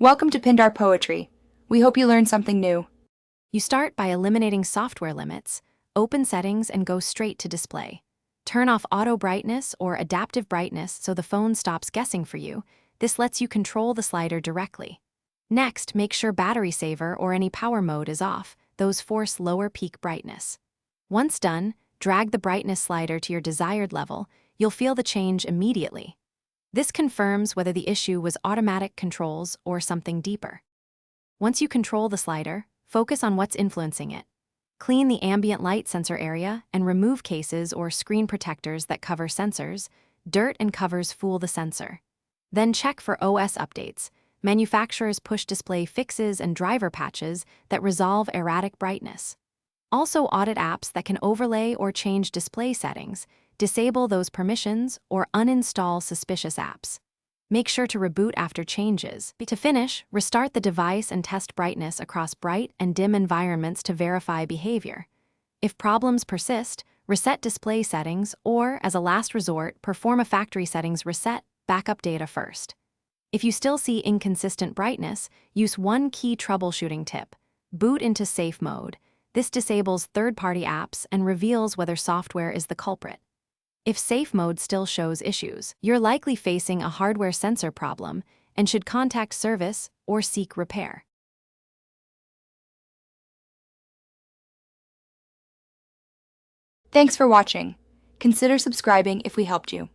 Welcome to Pindar Poetry. We hope you learned something new. You start by eliminating software limits, open settings, and go straight to display. Turn off auto brightness or adaptive brightness so the phone stops guessing for you. This lets you control the slider directly. Next, make sure battery saver or any power mode is off. Those force lower peak brightness. Once done, drag the brightness slider to your desired level. You'll feel the change immediately. This confirms whether the issue was automatic controls or something deeper. Once you control the slider, focus on what's influencing it. Clean the ambient light sensor area and remove cases or screen protectors that cover sensors. Dirt and covers fool the sensor. Then check for OS updates. Manufacturers push display fixes and driver patches that resolve erratic brightness. Also audit apps that can overlay or change display settings. Disable those permissions or uninstall suspicious apps. Make sure to reboot after changes. To finish, restart the device and test brightness across bright and dim environments to verify behavior. If problems persist, reset display settings or, as a last resort, perform a factory settings reset, backup data first. If you still see inconsistent brightness, use one key troubleshooting tip. Boot into safe mode. This disables third-party apps and reveals whether software is the culprit. If safe mode still shows issues, you're likely facing a hardware sensor problem and should contact service or seek repair. Thanks for watching. Consider subscribing if we helped you.